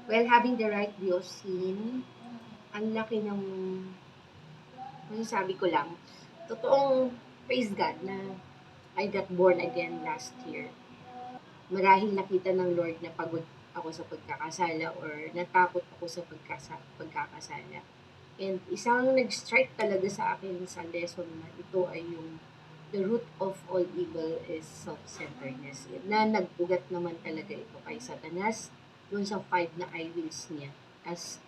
Well, having the right view of sin, ang laki ng masasabi ko lang. Totoong praise God na I got born again last year. Marahil nakita ng Lord na pagod ako sa pagkakasala or natakot ako sa pagkakasala. And isang nag-strike talaga sa akin sa lesson na ito ay yung the root of all evil is self-centeredness. Na nag-ugat naman talaga ito kay Satanas dun sa five na I wills niya as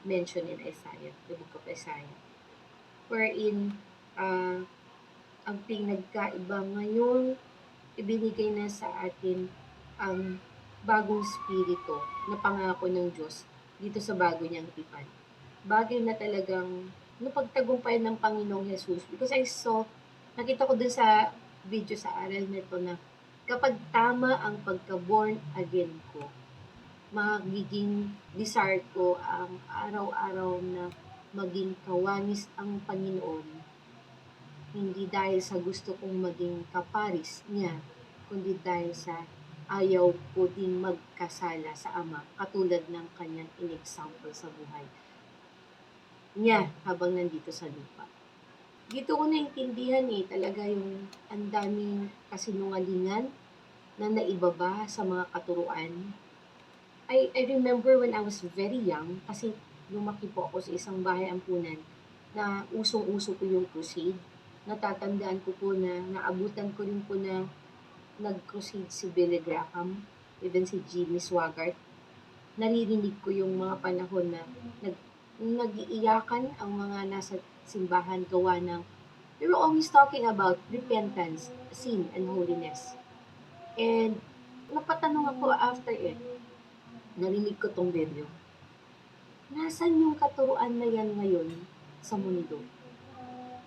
mentioned in Isaiah, the book of Isaiah. Wherein ang pinagkaiba ngayon, ibinigay na sa atin ang bagong spirito na pangako ng Diyos dito sa bago niyang tipan. Bagay na talagang napagtagumpayan ng Panginoong Jesus. Because nakita ko dun sa video sa aral nito na kapag tama ang pagka-born again ko, magiging desire ko ang araw-araw na maging kawanis ang Panginoon, hindi dahil sa gusto kong maging kaparis niya, kundi dahil sa ayaw ko ding magkasala sa Ama, katulad ng kanyang in-example sa buhay niya habang nandito sa lupa. Dito ko naintindihan talaga yung ang daming kasinungalingan na naibaba sa mga katuruan. I remember when I was very young, kasi lumaki po ako sa isang bahay ampunan na usong-uso po yung crusade. Natatandaan ko po na naabutan ko rin po na nag-crusade si Billy Graham, even si Jimmy Swaggart. Naririnig ko yung mga panahon na nag-iiyakan ang mga nasa simbahan gawa ng they were always talking about repentance, sin, and holiness. And napatanong ako after it, narinig ko tong video. Nasaan yung katuruan na yan ngayon sa mundo?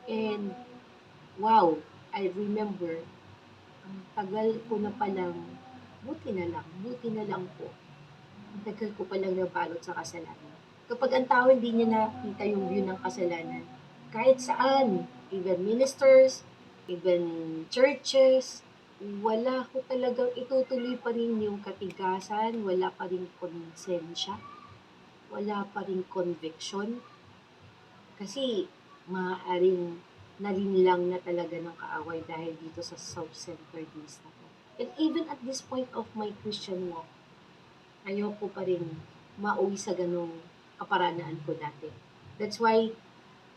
And wow, I remember, ang tagal ko na palang, buti na lang po. Ang tagal ko palang nabalot sa kasalanan. Kapag ang tao hindi niya nakita yung view ng kasalanan, kahit saan, even ministers, even churches, wala ko talagang itutuloy pa rin yung katigasan, wala pa rin konsensya, wala pa rin conviction. Kasi maaaring nalinlang na talaga ng kaaway dahil dito sa self-centeredness na to. And even at this point of my Christian walk, ayoko pa rin mauwi sa ganong kaparanaan ko dati. That's why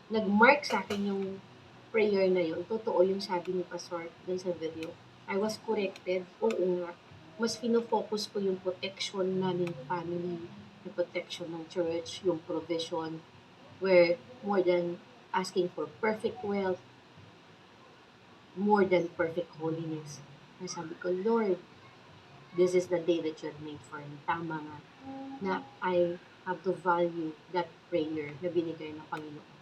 nag-mark sa akin yung prayer na yun. Totoo yung sabi ni Pastor dun sa video. I was corrected. Oo nga. Mas pinofocus ko yung protection namin family, yung protection ng church, yung provision, where more than asking for perfect wealth, more than perfect holiness. Kaya sabi ko, Lord, this is the day that you have made for me. Tama nga na I have to value that prayer na binigay ng Panginoon.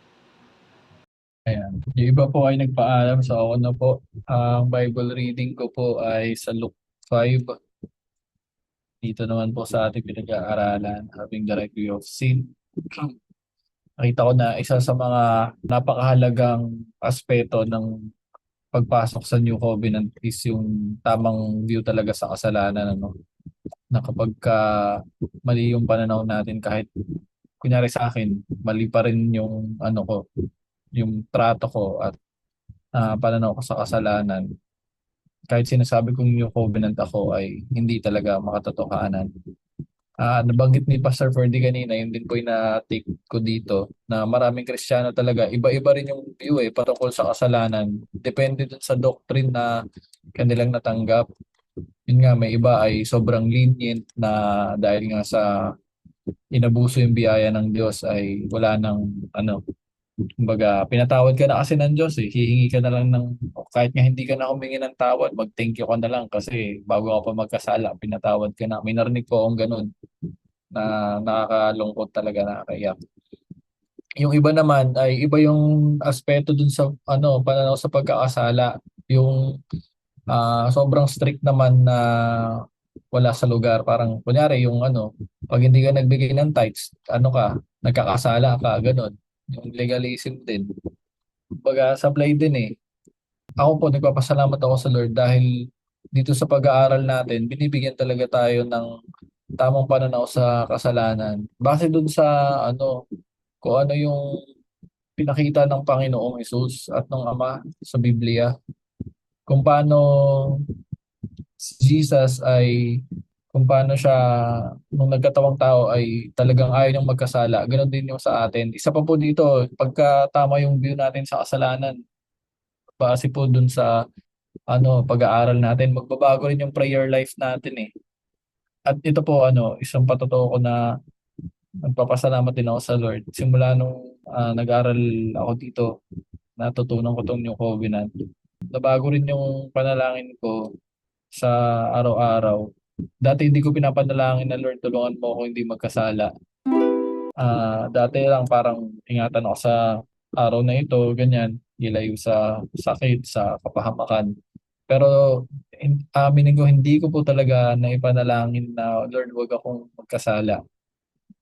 Ayan. Yung iba po ay nagpaalam sa ako na po. Ang Bible reading ko po ay sa Luke 5. Dito naman po sa ating pinag-aaralan, having the right view of sin. Nakita ko na isa sa mga napakahalagang aspeto ng pagpasok sa New Covenant is yung tamang view talaga sa kasalanan. Ano? Na kapag mali yung pananaw natin, kahit kunyari sa akin, mali pa rin yung ano ko, yung trato ko at pananaw ko sa kasalanan, kahit sinasabi kong New Covenant ako ay hindi talaga makatotohanan. Nabanggit ni Pastor Ferdy kanina, yun din po yung na-take ko dito, na maraming Kristiyano talaga, iba-iba rin yung view patungkol sa kasalanan. Depende dun sa doctrine na kanilang natanggap. Yun nga, may iba ay sobrang lenient na dahil nga sa inabuso yung biyaya ng Diyos ay wala nang ano, kumbaga, pinatawad ka na kasi ng Diyos eh. Hihingi ka na lang kahit nga hindi ka na humingi ng tawad, mag-thank you ka na lang kasi bago ka pa magkasala, pinatawad ka na. May narinig ko akong ganun na nakakalungkot talaga, nakakaiyak. Yung iba naman ay iba yung aspeto dun sa pananaw sa pagkakasala. Yung sobrang strict naman na wala sa lugar. Parang kunyari yung pag hindi ka nagbigay ng tithes, nagkakasala ka, ganun. Yung legalism din. Kumbaga, supply din eh. Ako po, nagpapasalamat ako sa Lord dahil dito sa pag-aaral natin, binibigyan talaga tayo ng tamang pananaw sa kasalanan. Base dun sa ano, kung ano yung pinakita ng Panginoong Hesus at ng Ama sa Biblia. Kung paano si Jesus ay kung paano siya nung nagkatawang tao ay talagang ayaw niyang magkasala. Ganon din yung sa atin. Isa pa po dito, pagka tama yung view natin sa kasalanan, base po dun sa pag-aaral natin, magbabago rin yung prayer life natin eh. At ito po isang patotoo ko na nagpapasalamat din ako sa Lord. Simula nung nag-aral ako dito, natutunan ko tong New Covenant. Nabago rin yung panalangin ko sa araw-araw. Dati hindi ko pinapanalangin na Lord, tulungan mo ako hindi magkasala. Dati lang parang ingatan ako sa araw na ito, ganyan, ilayo sa sakit, sa kapahamakan. Pero aminin ko, hindi ko po talaga naipanalangin na Lord, wag akong magkasala.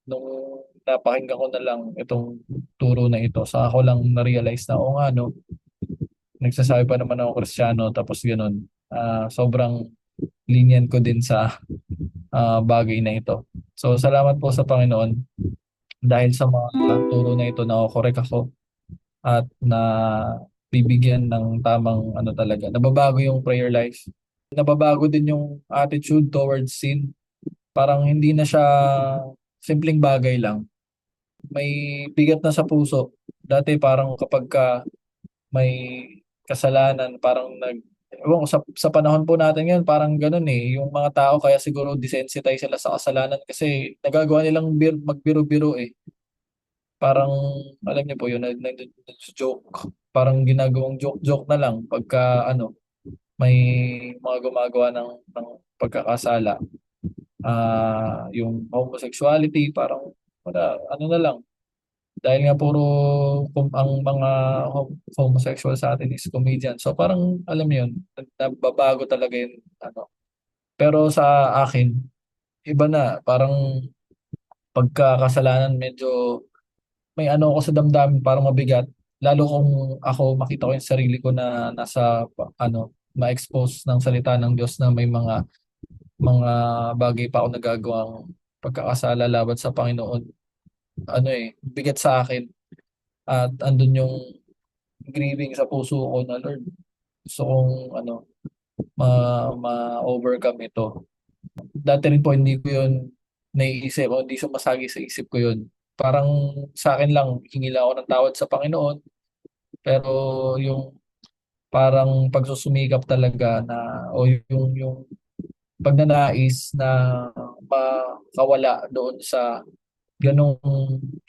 Nung napakinggan ko na lang itong turo na ito, saka ko lang na-realize na, o nga, no, nagsasabi pa naman ako Kristiyano, tapos ganun. Sobrang lenient ko din sa bagay na ito. So, salamat po sa Panginoon dahil sa mga turo na ito, na-correct ako at na bibigyan ng tamang talaga. Nababago yung prayer life. Nababago din yung attitude towards sin. Parang hindi na siya simpleng bagay lang. May bigat na sa puso. Dati parang kapag may kasalanan, parang ewan ko, sa panahon po natin ngayon, parang ganun eh. Yung mga tao kaya siguro desensitize sila sa kasalanan kasi nagagawa nilang magbiro-biro eh. Parang, alam niyo po yun, joke. Parang ginagawang joke-joke na lang pagka may mga gumagawa ng pagkakasala. Yung homosexuality, parang na lang. Dahil nga puro ang mga homosexual sa atin is comedian. So parang alam mo yun, nababago talaga yun. Pero sa akin, iba na. Parang pagkakasalanan medyo may ako sa damdamin, parang mabigat. Lalo kung ako makita ko yung sarili ko na nasa ma-expose ng salita ng Diyos na may mga bagay pa ako nagagawang pagkakasala laban sa Panginoon. Bigat sa akin. At andun yung grieving sa puso ko na Lord. Gusto kong ma-overcome ito. Dati rin po hindi ko yun naiisip o hindi sumasagi sa isip ko yun. Parang sa akin lang, hingi lang ako ng tawad sa Panginoon. Pero yung parang pagsusumikap talaga na o yung pagnanais na makawala doon sa ganong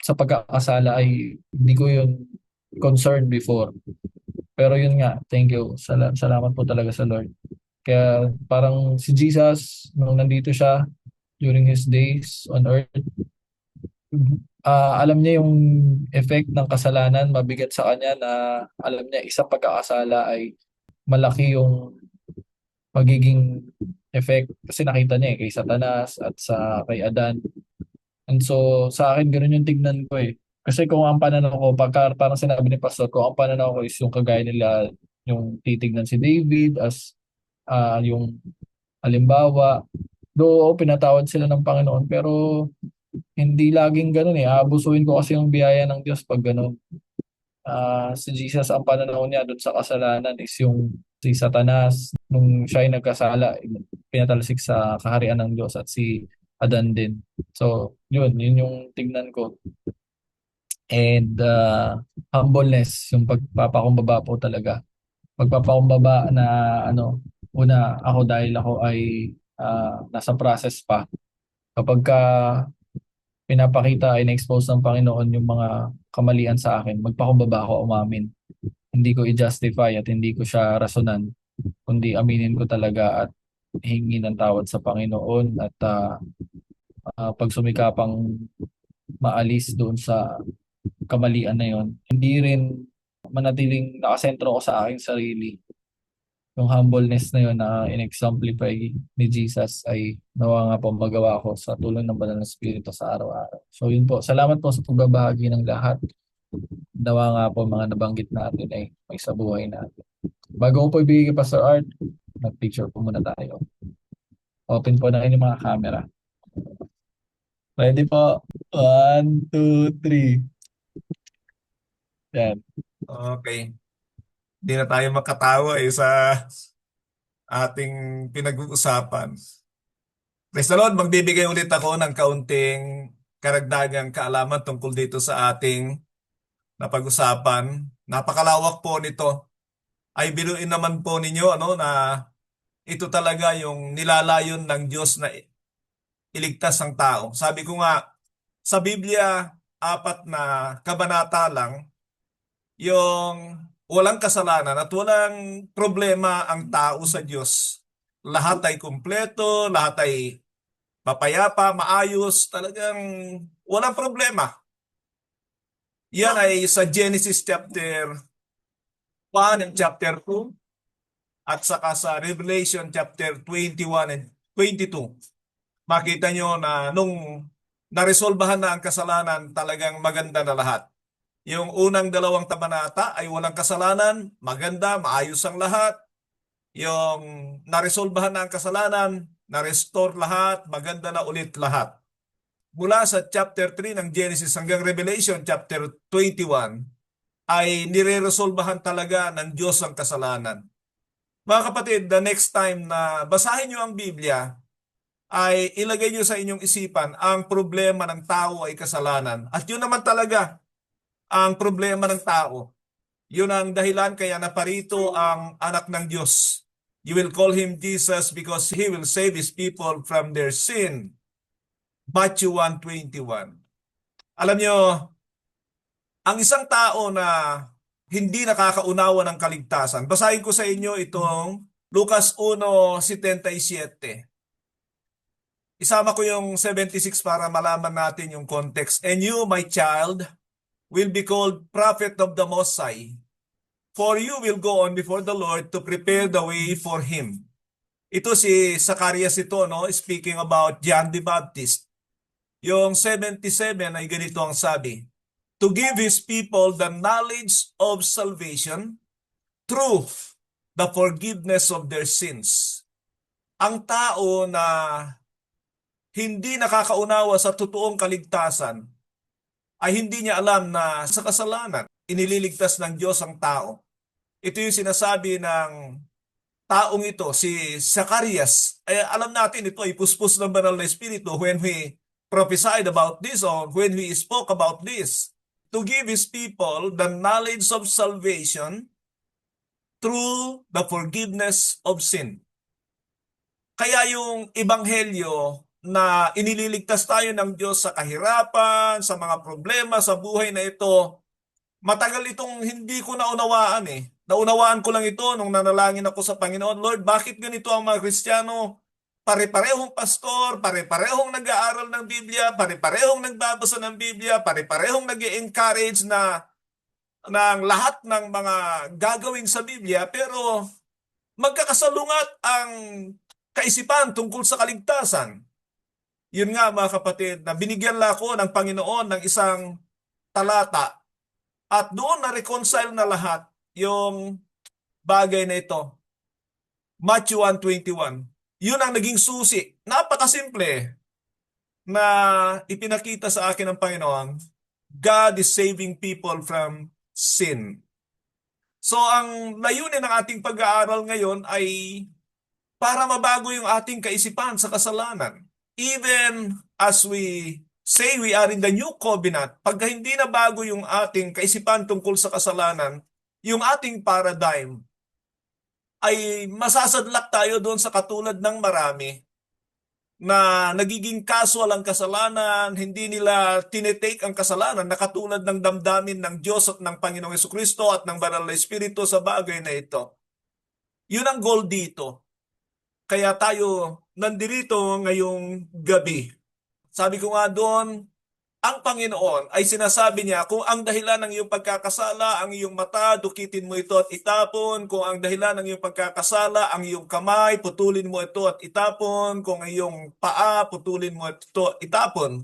sa pagkakasala ay hindi ko yun concerned before. Pero yun nga, thank you. Salamat po talaga sa Lord. Kaya parang si Jesus, nung nandito siya during his days on earth, alam niya yung effect ng kasalanan, mabigat sa kanya na alam niya isang pagkakasala ay malaki yung magiging effect kasi nakita niya kay Satanas at kay Adan. And so sa akin ganun yung tignan ko eh. Kasi kung ang pananaw ko, parang sinabi ni Pastor ko, ang pananaw ko is yung kagaya nila, yung titignan si David as yung halimbawa, do pinatawad sila ng Panginoon pero hindi laging ganun eh. Aabusuin ko kasi yung biyaya ng Diyos pag ganun. Si Jesus, ang pananaw niya doon sa kasalanan is yung si Satanas, nung siya ay nagkasala, pinatalsik sa kaharian ng Diyos at si Adan din. So, yun yung tignan ko. And humbleness, yung pagpapakumbaba po talaga. Pagpapakumbaba na una ako dahil ako ay nasa process pa. Kapag pinapakita ay na-expose ng Panginoon yung mga kamalian sa akin, magpakumbaba ako umamin. Hindi ko i-justify at hindi ko siya rasonan, kundi aminin ko talaga at hingi ng tawad sa Panginoon at pagsumikapang maalis doon sa kamalian na yon. Hindi rin manatiling nakasentro ko sa aking sarili. Yung humbleness na yun na in-exemplify ni Jesus ay nawa nga po magawa ko sa tulong ng Banal na Espiritu sa araw-araw. So yun po. Salamat po sa pagbabahagi ng lahat. Nawa nga po mga nabanggit natin ay may sa buhay natin. Bago ko po ibigay kay Pastor Art, mag-picture po muna tayo. Open po na kayo mga camera. Ready po. One, two, three. Yan. Okay. Hindi na tayo makatawa sa ating pinag-uusapan. Praise the Lord, magbibigay ulit ako ng kaunting karagdagang kaalaman tungkol dito sa ating napag-usapan. Napakalawak po nito. Ay biruin naman po ninyo na ito talaga yung nilalayon ng Diyos na iligtas ang tao. Sabi ko nga, sa Biblia, 4 na kabanata lang, yung walang kasalanan at walang problema ang tao sa Diyos. Lahat ay kumpleto, lahat ay mapayapa, maayos, talagang walang problema. Yan ay sa Genesis chapter 1 and chapter 2 at saka sa Revelation chapter 21 and 22. Makita nyo na nung naresolbahan na ang kasalanan, talagang maganda na lahat. Yung unang 2 kabanata ay walang kasalanan, maganda, maayos ang lahat. Yung naresolbahan na ang kasalanan, na-restore lahat, maganda na ulit lahat. Mula sa chapter 3 ng Genesis hanggang Revelation chapter 21 ay nire-resolbahan talaga ng Diyos ang kasalanan. Mga kapatid, the next time na basahin nyo ang Biblia, ay ilagay nyo sa inyong isipan ang problema ng tao ay kasalanan. At yun naman talaga ang problema ng tao. Yun ang dahilan kaya naparito ang anak ng Diyos. You will call him Jesus because he will save his people from their sin. Matthew 1:21. Alam nyo, ang isang tao na hindi nakakaunawa ng kaligtasan, basahin ko sa inyo itong Lucas 1:77. Isama ko yung 76 para malaman natin yung context. And you, my child, will be called prophet of the Most High, for you will go on before the Lord to prepare the way for Him. Ito si Zacarias ito, speaking about John the Baptist. Yung 77 ay ganito ang sabi, to give His people the knowledge of salvation through the forgiveness of their sins. Ang tao na hindi nakakaunawa sa totoong kaligtasan ay hindi niya alam na sa kasalanan, inililigtas ng Diyos ang tao. Ito yung sinasabi ng taong ito, si Zacarias. Ay, alam natin ito ay puspos ng banal na Espiritu when he prophesied about this or when he spoke about this. To give His people the knowledge of salvation through the forgiveness of sin. Kaya yung ebanghelyo na inililigtas tayo ng Diyos sa kahirapan, sa mga problema sa buhay na ito, matagal itong hindi ko naunawaan eh. Naunawaan ko lang ito nung nanalangin ako sa Panginoon, Lord, bakit ganito ang mga Kristiyano? Pare-parehong pastor, pare-parehong nag-aaral ng Biblia, pare-parehong nagbabasa ng Biblia, pare-parehong nag-encourage na ng lahat ng mga gagawin sa Biblia, pero magkakasalungat ang kaisipan tungkol sa kaligtasan. Yun nga mga kapatid, na binigyan lang ako ng Panginoon ng isang talata at doon na-reconcile na lahat yung bagay na ito. Matthew 1:21. Yun ang naging susi. Napakasimple na ipinakita sa akin ng Panginoon. God is saving people from sin. So ang layunin ng ating pag-aaral ngayon ay para mabago yung ating kaisipan sa kasalanan. Even as we say we are in the new covenant, pag hindi na bago yung ating kaisipan tungkol sa kasalanan, yung ating paradigm, ay masasadlak tayo doon sa katulad ng marami na nagiging casual ang kasalanan, hindi nila tinetake ang kasalanan na katulad ng damdamin ng Diyos at ng Panginoong Jesucristo at ng Banal na Espiritu sa bagay na ito. Yun ang goal dito. Kaya tayo nandirito ngayong gabi. Sabi ko nga doon, ang Panginoon ay sinasabi niya, kung ang dahilan ng iyong pagkakasala, ang iyong mata, dukitin mo ito at itapon. Kung ang dahilan ng iyong pagkakasala, ang iyong kamay, putulin mo ito at itapon. Kung ang iyong paa, putulin mo ito at itapon.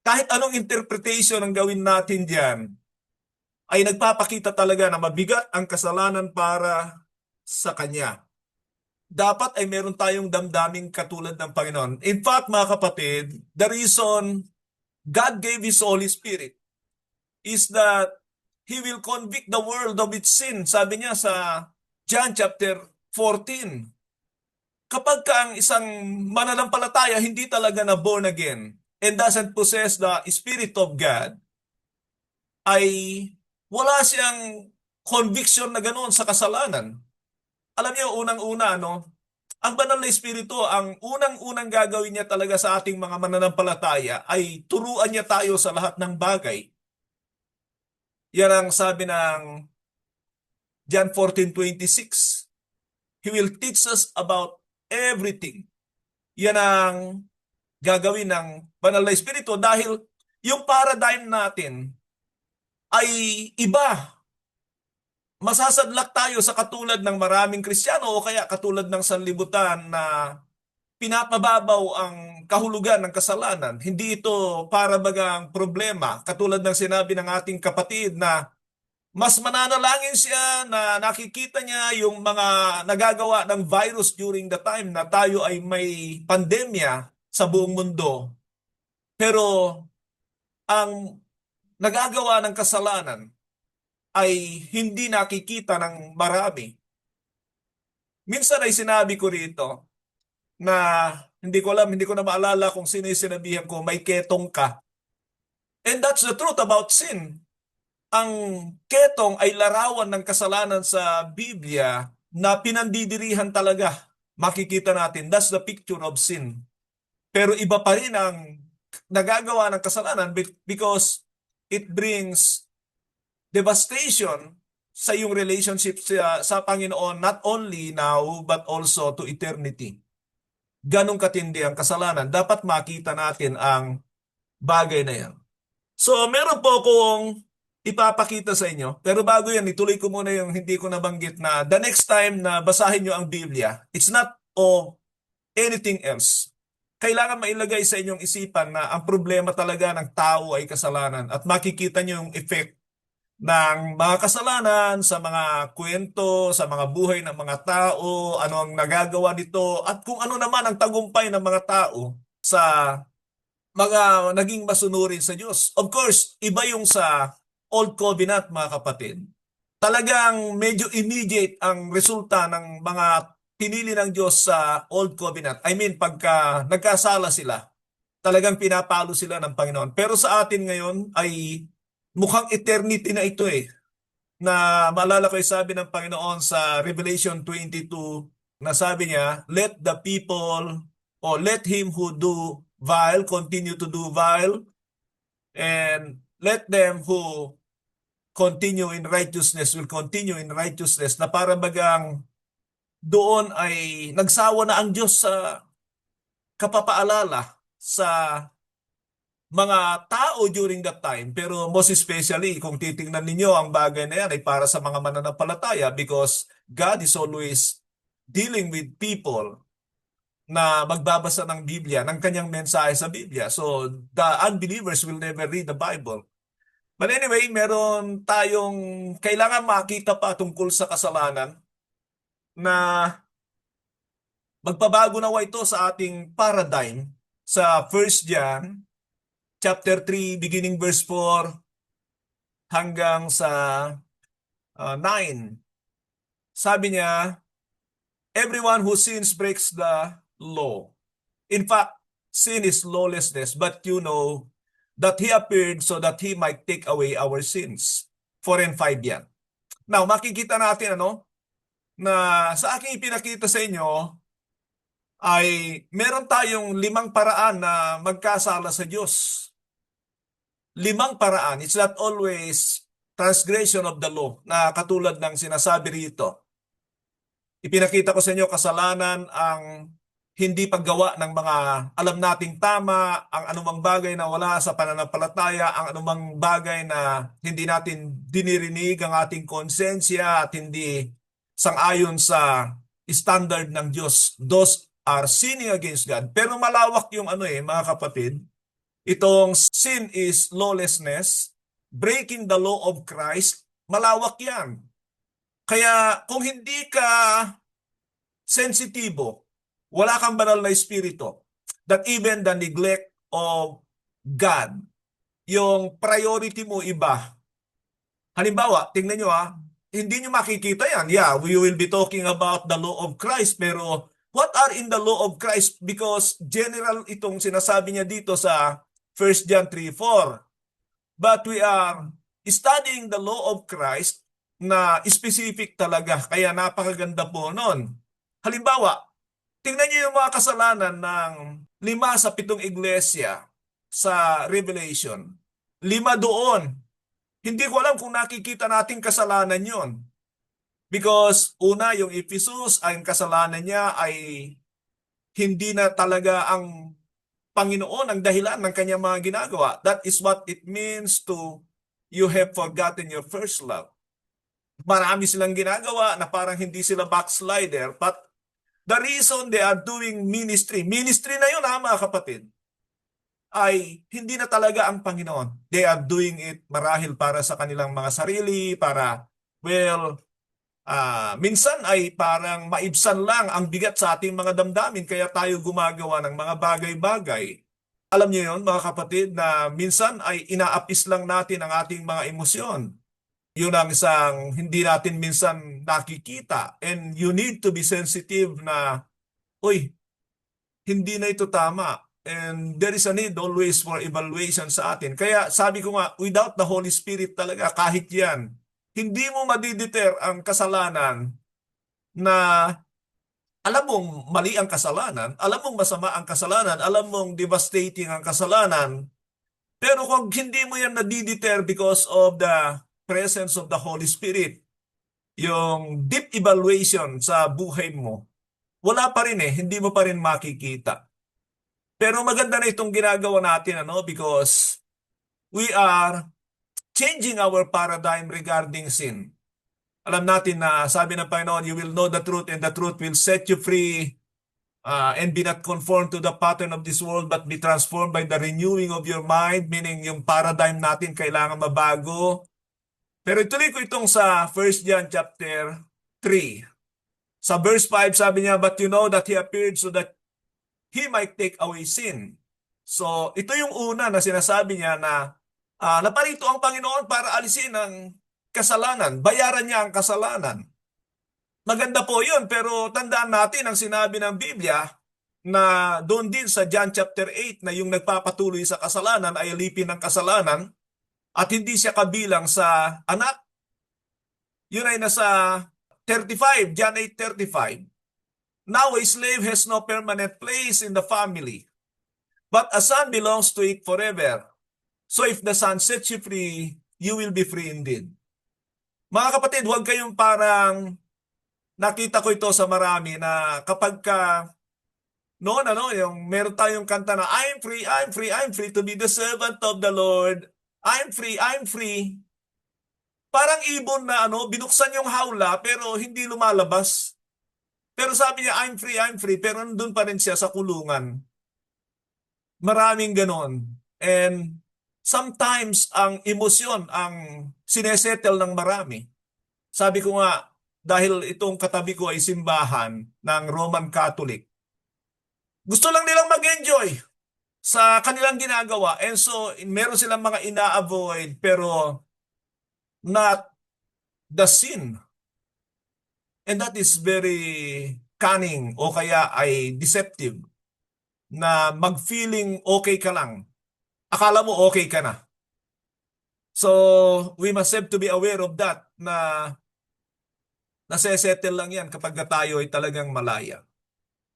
Kahit anong interpretation ang gawin natin diyan, ay nagpapakita talaga na mabigat ang kasalanan para sa Kanya. dapat ay meron tayong damdaming katulad ng Panginoon. In fact, mga kapatid, the reason God gave His Holy Spirit is that He will convict the world of its sin. Sabi niya sa John chapter 14. Kapag ka ang isang mananampalataya hindi talaga na born again and doesn't possess the Spirit of God, ay wala siyang conviction na ganoon sa kasalanan. Alam niyo, unang-una, ang banal na Espiritu, ang unang-unang gagawin niya talaga sa ating mga mananampalataya ay turuan niya tayo sa lahat ng bagay. Yan ang sabi ng John 14:26. He will teach us about everything. Yan ang gagawin ng banal na Espiritu dahil yung paradigm natin ay iba. Masasadlak tayo sa katulad ng maraming Kristiyano o kaya katulad ng sanlibutan na pinapababaw ang kahulugan ng kasalanan. Hindi ito para bagang problema. Katulad ng sinabi ng ating kapatid na mas mananalangin siya na nakikita niya yung mga nagagawa ng virus during the time na tayo ay may pandemya sa buong mundo. Pero ang nagagawa ng kasalanan ay hindi nakikita ng marami. Minsan ay sinabi ko rito na hindi ko na maalala kung sino yung sinabihan ko, may ketong ka. And that's the truth about sin. Ang ketong ay larawan ng kasalanan sa Biblia na pinandidirihan talaga. Makikita natin, that's the picture of sin. Pero iba pa rin ang nagagawa ng kasalanan because it brings devastation sa iyong relationship sa Panginoon, not only now but also to eternity. Ganong katindi ang kasalanan. Dapat makita natin ang bagay na yan. So, meron po akong ipapakita sa inyo. Pero bago yan, ituloy ko muna yung hindi ko nabanggit na the next time na basahin nyo ang Biblia, it's not of anything else. Kailangan mailagay sa inyong isipan na ang problema talaga ng tao ay kasalanan at makikita nyo yung effect ng mga kasalanan sa mga kwento, sa mga buhay ng mga tao, ano ang nagagawa nito, at kung ano naman ang tagumpay ng mga tao sa mga naging masunurin sa Diyos. Of course, iba yung sa Old Covenant, mga kapatid. Talagang medyo immediate ang resulta ng mga pinili ng Diyos sa Old Covenant. I mean, pagka nagkasala sila, talagang pinapalo sila ng Panginoon. Pero sa atin ngayon ay mukhang eternity na ito na maalala ko yung sabi ng Panginoon sa Revelation 22 na sabi niya, let the people or let him who do vile continue to do vile and let them who continue in righteousness will continue in righteousness, na para bagang doon ay nagsawa na ang Diyos sa kapapaalala sa mga tao during that time. Pero most especially, kung titingnan ninyo, ang bagay na yan ay para sa mga mananampalataya because God is always dealing with people na magbabasa ng Biblia, ng kanyang mensahe sa Biblia. So, the unbelievers will never read the Bible. But anyway, meron tayong kailangan makita pa tungkol sa kasalanan na magpabago nawa ito sa ating paradigm sa 1 John chapter 3, beginning verse 4 hanggang sa 9. Sabi niya, everyone who sins breaks the law. In fact, sin is lawlessness, but you know that He appeared so that He might take away our sins. 4 and 5 yan. Now, makikita natin na sa aking ipinakita sa inyo ay meron tayong 5 paraan na magkasala sa Diyos. 5 paraan. It's not always transgression of the law na katulad ng sinasabi rito. Ipinakita ko sa inyo kasalanan ang hindi paggawa ng mga alam nating tama, ang anumang bagay na wala sa pananampalataya, ang anumang bagay na hindi natin dinirinig ang ating konsensya at hindi sang-ayon sa standard ng Diyos. Those are sinning against God. Pero malawak yung mga kapatid. Itong sin is lawlessness, breaking the law of Christ, malawak yan. Kaya kung hindi ka sensitibo, wala kang banal na espiritu, that even the neglect of God, yung priority mo iba. Halimbawa, tingnan nyo hindi nyo makikita yan. Yeah, we will be talking about the law of Christ, pero what are in the law of Christ? Because general itong sinasabi niya dito sa 1 John 3:4. But we are studying the law of Christ na specific talaga. Kaya napakaganda po nun. Halimbawa, tingnan niyo yung mga kasalanan ng 5 sa 7 iglesia sa Revelation. 5 doon. Hindi ko alam kung nakikita natin kasalanan yon. Because una, yung Ephesus, ang kasalanan niya ay hindi na talaga ang Panginoon ang dahilan ng kanyang mga ginagawa. That is what it means to you have forgotten your first love. Marami silang ginagawa na parang hindi sila backslider, but the reason they are doing ministry na yun mga kapatid, ay hindi na talaga ang Panginoon. They are doing it marahil para sa kanilang mga sarili, para, minsan ay parang maibsan lang ang bigat sa ating mga damdamin, kaya tayo gumagawa ng mga bagay-bagay. Alam niyo yun, mga kapatid, na minsan ay inaapis lang natin ang ating mga emosyon. Yun ang isang hindi natin minsan nakikita. And you need to be sensitive na, uy, hindi na ito tama. And there is a need always for evaluation sa atin. Kaya sabi ko nga, without the Holy Spirit talaga, kahit yan, hindi mo madideter ang kasalanan na alam mong mali ang kasalanan, alam mong masama ang kasalanan, alam mong devastating ang kasalanan, pero kung hindi mo yan nadideter because of the presence of the Holy Spirit, yung deep evaluation sa buhay mo, wala pa rin hindi mo pa rin makikita. Pero maganda na itong ginagawa natin because we are changing our paradigm regarding sin. Alam natin na sabi ng Panginoon, you will know the truth and the truth will set you free and be not conformed to the pattern of this world but be transformed by the renewing of your mind, meaning yung paradigm natin kailangan mabago. Pero ituloy ko itong sa 1 John chapter 3. Sa verse 5 sabi niya, but you know that He appeared so that He might take away sin. So ito yung una na sinasabi niya na naparito ang Panginoon para alisin ang kasalanan. Bayaran niya ang kasalanan. Maganda po yun, pero tandaan natin ang sinabi ng Biblia na doon din sa John chapter 8 na yung nagpapatuloy sa kasalanan ay alipin ng kasalanan at hindi siya kabilang sa anak. Yun ay nasa 35, John 8:35. Now a slave has no permanent place in the family, but a son belongs to it forever. So if the Son sets you free, you will be free indeed. Mga kapatid, huwag kayong parang nakita ko ito sa marami na kapag yung meron tayong kanta na I'm free, I'm free, I'm free to be the servant of the Lord. I'm free, I'm free. Parang ibon na binuksan yung hawla pero hindi lumalabas. Pero sabi niya, I'm free, pero nandun pa rin siya sa kulungan. Maraming ganon. And sometimes ang emosyon ang sinesettle ng marami. Sabi ko nga, dahil itong katabi ko ay simbahan ng Roman Catholic, gusto lang nilang mag-enjoy sa kanilang ginagawa. And so, meron silang mga ina-avoid pero not the sin. And that is very cunning o kaya ay deceptive na mag-feeling okay ka lang. Akala mo okay ka na. So, we must have to be aware of that na nasesettle lang yan kapag tayo ay talagang malaya.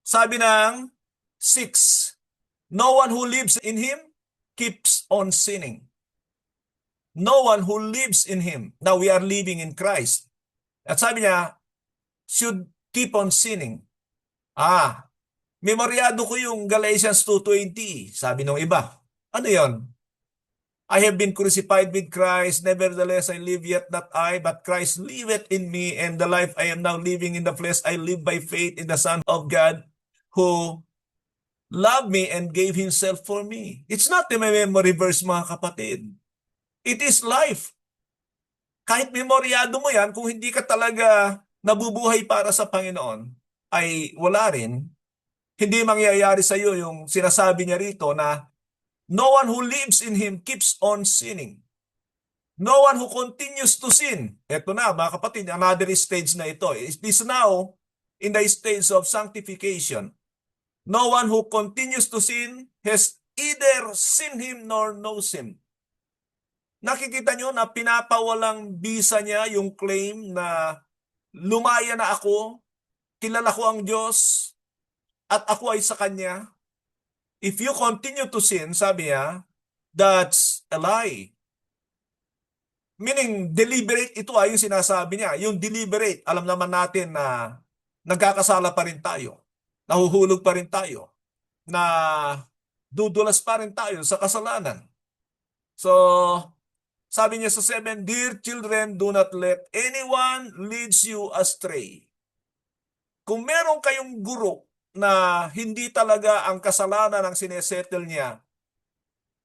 Sabi ng 6, no one who lives in Him keeps on sinning. No one who lives in Him. Now we are living in Christ. At sabi niya, should keep on sinning. Memoryado ko yung Galatians 2:20. Sabi ng iba. Ano yon? I have been crucified with Christ, nevertheless I live yet not I, but Christ liveth in me, and the life I am now living in the flesh, I live by faith in the Son of God, who loved me and gave Himself for me. It's not a memory verse, mga kapatid. It is life. Kahit memoryado mo yan, kung hindi ka talaga nabubuhay para sa Panginoon, ay wala rin, hindi mangyayari sa iyo yung sinasabi niya rito na no one who lives in Him keeps on sinning. No one who continues to sin. Ito na mga kapatid, another stage na ito. It is now in the stage of sanctification. No one who continues to sin has either seen Him nor knows Him. Nakikita nyo na pinapawalang bisa niya yung claim na lumaya na ako, kilala ko ang Diyos, at ako ay sa Kanya. If you continue to sin, sabi niya, that's a lie. Meaning, deliberate ito ay yung sinasabi niya. Yung deliberate, alam naman natin na nagkakasala pa rin tayo. Nahuhulog pa rin tayo. Na dudulas pa rin tayo sa kasalanan. So, sabi niya sa 7, Dear children, do not let anyone leads you astray. Kung meron kayong guro na hindi talaga ang kasalanan ang sinesettle niya,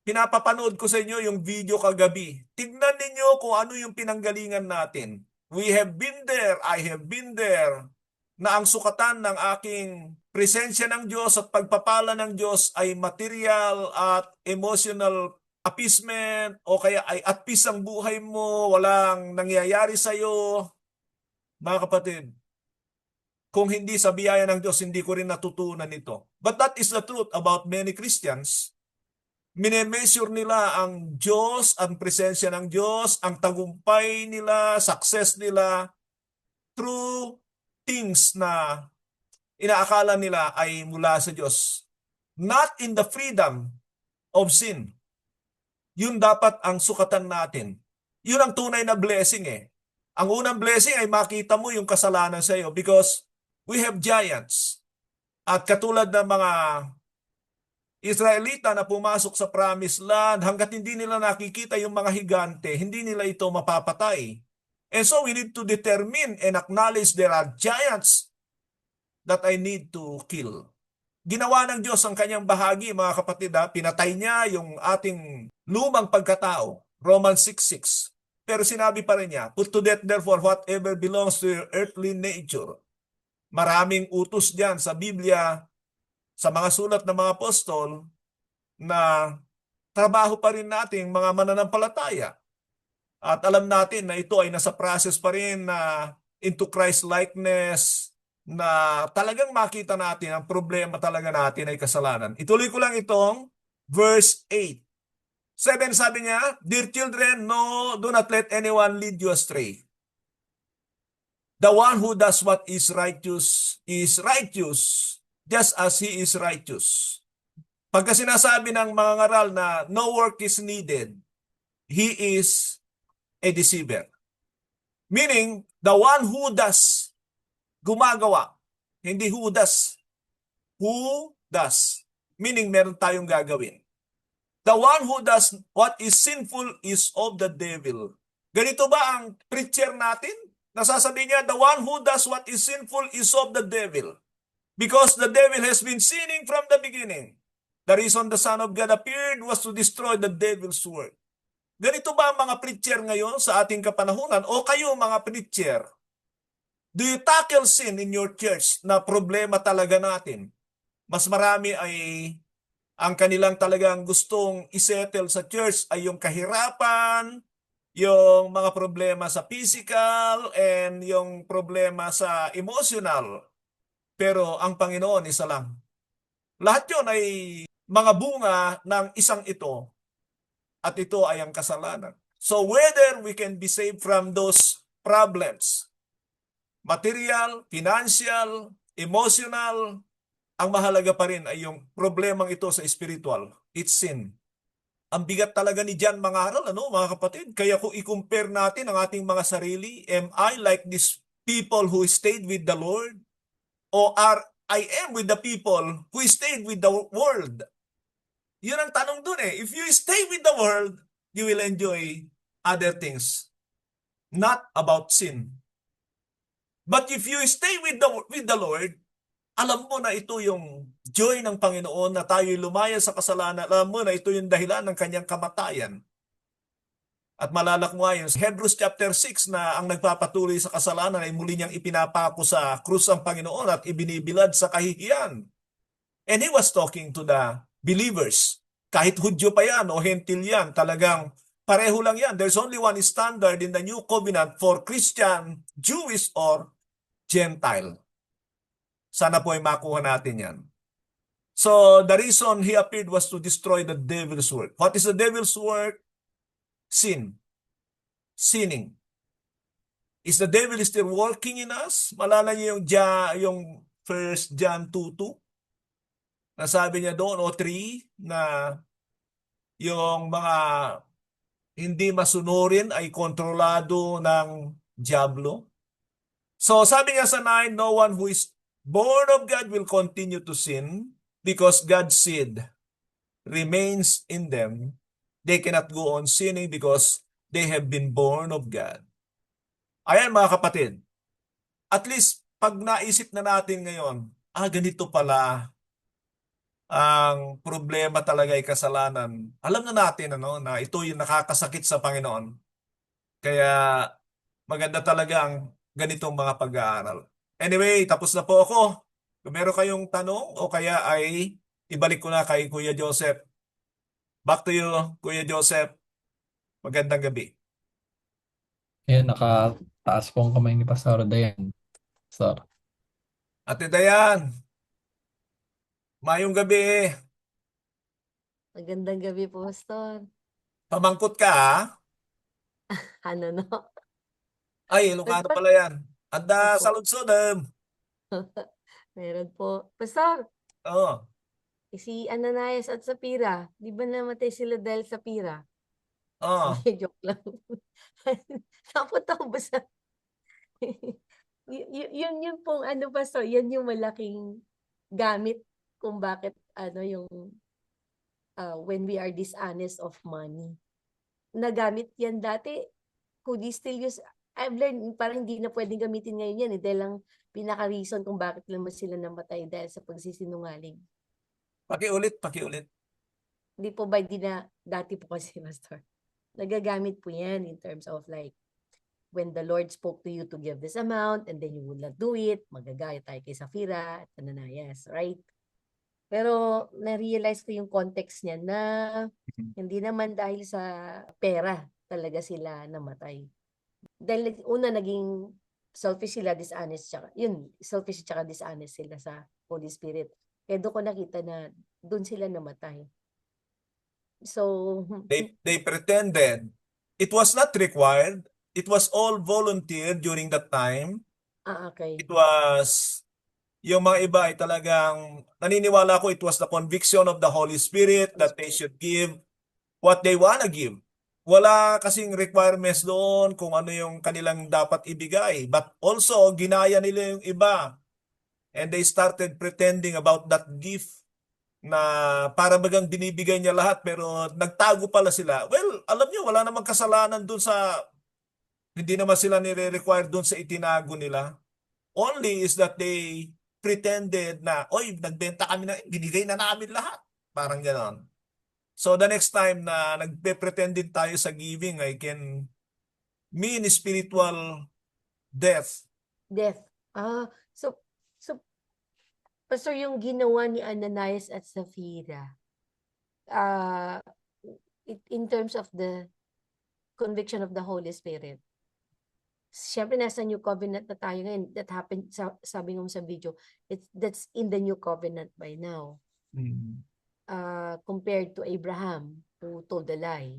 pinapapanood ko sa inyo yung video kagabi. Tignan ninyo kung ano yung pinanggalingan natin. We have been there, I have been there, na ang sukatan ng aking presensya ng Diyos at pagpapala ng Diyos ay material at emotional appeasement o kaya ay at peace ang buhay mo, walang nangyayari sa iyo. Mga kapatid, kung hindi sa biyaya ng Diyos, hindi ko rin natutunan ito. But that is the truth about many Christians. Minemeasure nila ang Diyos, ang presensya ng Diyos, ang tagumpay nila, success nila through things na inaakala nila ay mula sa Diyos. Not in the freedom of sin. Yun dapat ang sukatan natin. Yun ang tunay na blessing eh. Ang unang blessing ay makita mo yung kasalanan sa iyo because we have giants. At katulad ng mga Israelita na pumasok sa promised land, hanggat hindi nila nakikita yung mga higante, hindi nila ito mapapatay. And so we need to determine and acknowledge there are giants that I need to kill. Ginawa ng Diyos ang kanyang bahagi, mga kapatid. Pinatay niya yung ating lumang pagkatao, Romans 6:6. Pero sinabi pa rin niya, put to death therefore whatever belongs to your earthly nature. Maraming utos diyan sa Biblia, sa mga sulat ng mga apostol, na trabaho pa rin nating mga mananampalataya. At alam natin na ito ay nasa process pa rin na into Christ likeness, na talagang makita natin ang problema talaga natin ay kasalanan. Ituloy ko lang itong verse 8. 7 sabi niya, Dear children, no, do not let anyone lead you astray. The one who does what is righteous just as he is righteous. Pagka sinasabi ng mga ngaral na no work is needed, he is a deceiver. Meaning, the one who does, gumagawa, hindi who does. Who does. Meaning, meron tayong gagawin. The one who does what is sinful is of the devil. Ganito ba ang preacher natin? Nasasabi niya, the one who does what is sinful is of the devil. Because the devil has been sinning from the beginning. The reason the Son of God appeared was to destroy the devil's work. Ganito ba ang mga preacher ngayon sa ating kapanahunan? O kayo mga preacher, do you tackle sin in your church na problema talaga natin? Mas marami ay ang kanilang talagang gustong isettle sa church ay yung kahirapan, yung mga problema sa physical, and yung problema sa emotional. Pero ang Panginoon isa lang. Lahat yun ay mga bunga ng isang ito. At ito ay ang kasalanan. So whether we can be saved from those problems, material, financial, emotional, ang mahalaga pa rin ay yung problemang ito sa spiritual. It's sin. Ang bigat talaga ni John mangaral, mga kapatid? Kaya kung i-compare natin ang ating mga sarili, am I like these people who stayed with the Lord? O I am with the people who stayed with the world? Yun ang tanong dun eh. If you stay with the world, you will enjoy other things. Not about sin. But if you stay with the Lord, alam mo na ito yung joy ng Panginoon na tayo'y lumaya sa kasalanan. Alam mo na ito yung dahilan ng kanyang kamatayan. At malalak mo nga yun, Hebrews chapter 6 na ang nagpapatuloy sa kasalanan ay muli niyang ipinapako sa krus ang Panginoon at ibinibilad sa kahihiyan. And he was talking to the believers. Kahit Hudyo pa yan o Hentil yan, talagang pareho lang yan. There's only one standard in the New Covenant for Christian, Jewish, or Gentile. Sana po ay makuha natin yan. So, the reason he appeared was to destroy the devil's work. What is the devil's work? Sin. Sinning. Is the devil still working in us? Malala niyo yung 1 John 2:2? Nasabi niya doon, o 3, na yung mga hindi masunurin ay kontrolado ng diablo. So, sabi niya sa 9, no one who is born of God will continue to sin because God's seed remains in them. They cannot go on sinning because they have been born of God. Ayan mga kapatid, at least pag naisip na natin ngayon, ganito pala ang problema talaga ay kasalanan. Alam na natin na ito yung nakakasakit sa Panginoon. Kaya maganda talaga ang ganitong mga pag-aaral. Anyway, tapos na po ako. Kung meron kayong tanong o kaya ay ibalik ko na kay Kuya Joseph. Back to you, Kuya Joseph. Magandang gabi. Ayan, nakataas po ang kamay ni Pastor Dayan. Sir. Ate Dayan, mayong gabi. Magandang gabi po, Pastor. Pamangkot ka ha? Ano no? Ay, Ilocano pala yan. Anda Opo. sa Ludsodem. Meron po. Pastor, Oo. si Ananias at Sapphira, di ba namatay sila dahil sa pira? Oo. Hindi, joke lang. Napunta ko ba sa... yun pong ano, Pastor, yan yung malaking gamit kung bakit yung when we are dishonest of money. Nagamit yan dati. Could we still use... I've learned, parang hindi na pwedeng gamitin ngayon yan. Dahil lang pinaka-reason kung bakit naman sila namatay dahil sa pagsisinungaling. Pakiulit. Hindi po ba, hindi na, dati po kasi, Pastor. Nagagamit po yan in terms of like, when the Lord spoke to you to give this amount and then you would not do it, magagaya tayo kay Sapphira at Ananias, right? Pero na-realize ko yung context niya na hindi naman dahil sa pera talaga sila namatay. Dahil una naging selfish sila, dishonest, selfish tsaka dishonest sila sa Holy Spirit. Kaya doon ko nakita na doon sila namatay. So, They pretended. It was not required. It was all volunteer during that time. okay. It was, yung mga iba ay talagang, naniniwala ko it was the conviction of the Holy Spirit that they should give what they wanna give. Wala kasing requirements doon kung ano yung kanilang dapat ibigay. But also, ginaya nila yung iba. And they started pretending about that gift na para bagang binibigay niya lahat pero nagtago pala sila. Well, alam niyo, wala namang kasalanan doon sa, hindi naman sila nire-require doon sa itinago nila. Only is that they pretended na, oy, nagbenta kami na, binigay na namin lahat. Parang gano'n. So the next time na nagpe-pretend din tayo sa giving, I can mean spiritual death. Death. So, Pastor, yung ginawa ni Ananias at Sapphira, in terms of the conviction of the Holy Spirit, syempre nasa New Covenant na tayo ngayon. That happened, sabi nga sa video, that's in the New Covenant by now. Compared to Abraham, who told a lie.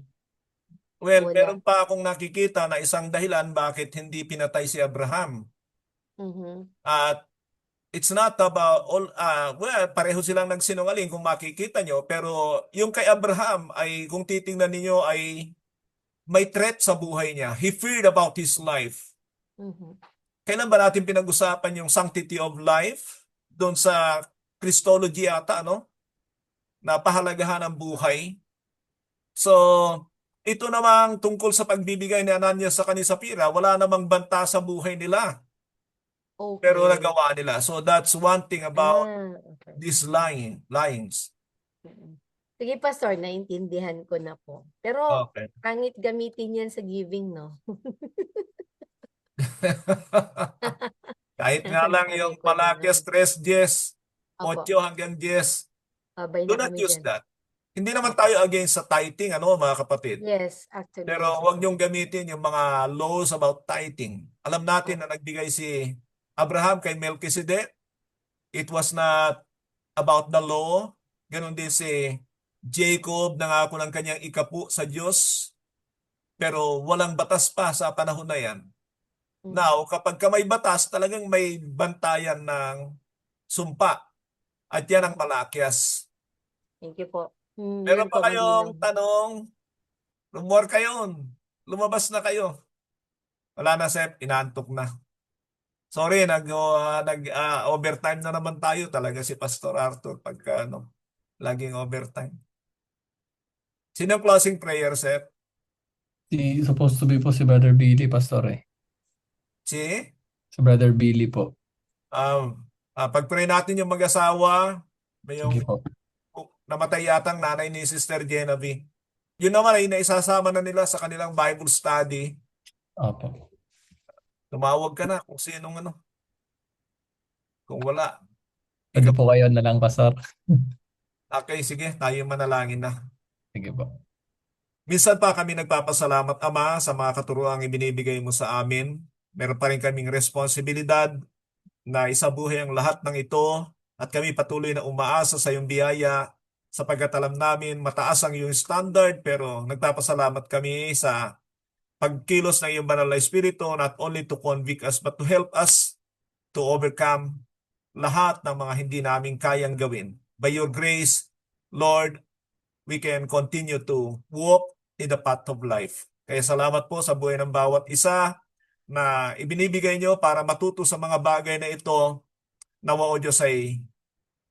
Well, Wala. meron pa akong nakikita na isang dahilan bakit hindi pinatay si Abraham. At it's not about all, well, pareho silang nagsinungaling kung makikita nyo, pero yung kay Abraham ay, kung titingnan ninyo, ay may threat sa buhay niya. He feared about his life. Kailan ba natin pinag-usapan yung sanctity of life? Doon sa Christology ata, no? Na pahalagahan ng buhay. So, ito namang tungkol sa pagbibigay ni Ananias sa kani Sapphira, wala namang banta sa buhay nila. Okay. Pero nagawa nila. So that's one thing about okay. these lyings. Sige, Pastor, naintindihan ko na po. Pero, Okay. pangit gamitin yan sa giving, no? Kahit nga lang yung Nasasanay ko na nga. Malakias 3:10, Opo, 8 hanggang 10, babay do na not kami use dyan. that. Hindi naman Opo. tayo against sa tithing, ano mga kapatid. Yes, actually, Pero yes huwag po. niyong gamitin yung mga laws about tithing. Alam natin Opo. na nagbigay si Abraham kay Melchizedek. It was not about the law. Ganon din si Jacob, nangako ng kanyang ikapu sa Diyos. Pero walang batas pa sa panahon na yan. Mm. Now, kapag ka may batas, talagang may bantayan ng sumpa. At yan ang Malakias. Thank you po. Meron Yan pa po, malinaw. kayong tanong? Rumor kayo. Lumabas na kayo. Wala na, Sep. Inaantok na. Sorry, overtime na naman tayo talaga si Pastor Arthur pagka laging overtime. Sino ang closing prayer, Sep? Supposed to be po si Brother Billy, Pastor eh. Si? Si Brother Billy po. Pag-pray natin yung mag-asawa, may yung Sige po. namatay yatang nanay ni Sister Genevieve. Yun naman ay naisasama na nila sa kanilang Bible study. Opo. Tumawag ka na kung sinong ano. Kung wala. Pwede po kayo na lang, Pastor. Okay, sige, tayo manalangin na. Sige po. Minsan pa kami nagpapasalamat, Ama, sa mga katuruang ibinibigay mo sa amin. Meron pa rin kaming responsibilidad na isabuhay ang lahat ng ito at kami patuloy na umaasa sa iyong biyaya sapagkat alam namin mataas ang iyong standard pero nagpapasalamat kami sa pagkilos ng iyong banal na espiritu not only to convict us but to help us to overcome lahat ng mga hindi namin kayang gawin. By your grace, Lord, we can continue to walk in the path of life. Kaya salamat po sa buhay ng bawat isa na ibinibigay nyo para matuto sa mga bagay na ito. Nawa o Diyos ay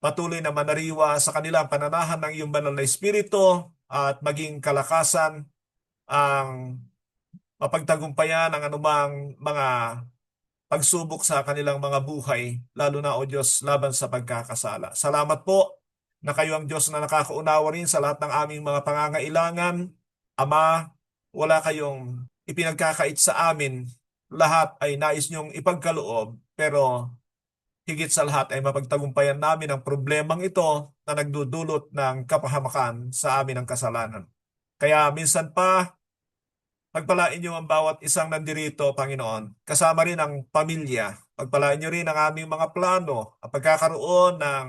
patuloy na manariwa sa kanilang pananahan ng iyong banal na espiritu at maging kalakasan ang mapagtagumpayan ng anumang mga pagsubok sa kanilang mga buhay, lalo na o Diyos laban sa pagkakasala. Salamat po na kayo ang Diyos na nakakaunawa rin sa lahat ng aming mga pangangailangan. Ama, wala kayong ipinagkakait sa amin. Lahat ay nais niyong ipagkaloob, pero higit sa lahat ay mapagtagumpayan namin ang problemang ito na nagdudulot ng kapahamakan sa amin ang kasalanan. Kaya minsan pa, pagpalain niyo ang bawat isang nandirito, Panginoon. Kasama rin ang pamilya. Pagpalain niyo rin ang aming mga plano, ang pagkakaroon ng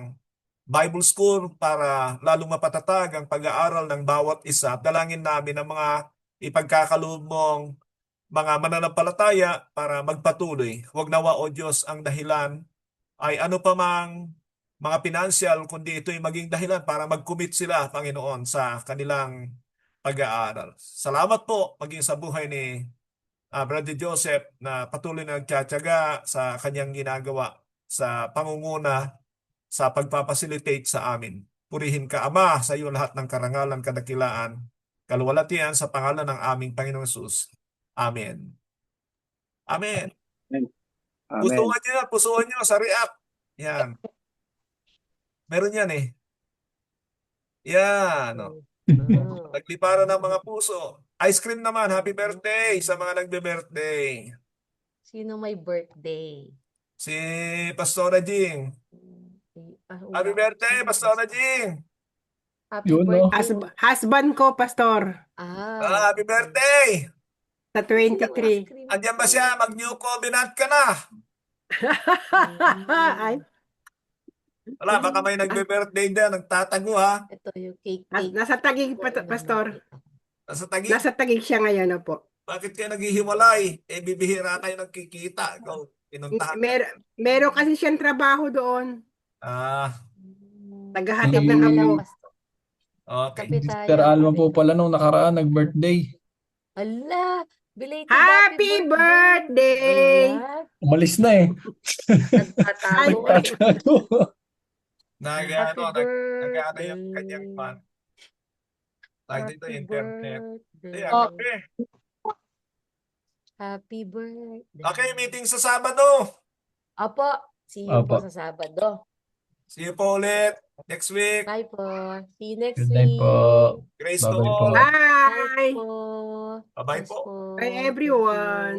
Bible School para lalong mapatatag ang pag-aaral ng bawat isa. Dalangin namin ang mga ipagkakaloob mong mga mananampalataya para magpatuloy. Huwag nawa, O Diyos, ang dahilan ay ano pa mang mga pinansyal, kundi ito'y maging dahilan para mag-commit sila, Panginoon, sa kanilang pag-aaral. Salamat po maging sa buhay ni Brother Joseph na patuloy na nagtsatsaga sa kanyang ginagawa sa pangunguna sa pagpapasilitate sa amin. Purihin ka, Ama, sa iyo lahat ng karangalan, kadakilaan, kaluwalhatian sa pangalan ng aming Panginoong Hesus. Amen. Amen. Amen. Pusuan nyo sa react. Yan. Meron yan eh. Yan. Nagliparan ng mga puso. Ice cream naman. Happy birthday sa mga nagbe-birthday. Sino may birthday? Si Pastora Jing. Happy birthday, Pastora Jing. Happy Yun, no? birthday. Husband ko, Pastor, Happy birthday. sa 23. Andiyan ba siya? Mag-new covenant ka na. Ay, Wala, baka may nagbe-birthday din. Nagtatago ha. Ito yung cake. nasa Taguig, Pastor. Nasa Taguig. Nasa Taguig siya ngayon, opo. Bakit kayo naghihiwalay? Bibihira kayo nagkikita. Ikaw, pinuntahan ka. Meron kasi siyang trabaho doon. Naghahatid ng apo. Okay. Kape tayo. Sister Alma po pala nung nakaraan nag-birthday. Ala, belated Happy birthday! Ala, Umalis na eh. nagtatago. Nagtatago. Happy Nag-ano birthday. yung kanyang fan. Like dito Happy internet. birthday. Ayan, okay. Happy birthday. Okay, meeting sa Sabado. Opo, see you po Opo. sa Sabado. See you po ulit next week. Bye po. See you next Good night po. week. Grace to Bye-bye po. all. Bye Bye! po. Bye-bye Yes po. po. Bye Thank you. everyone!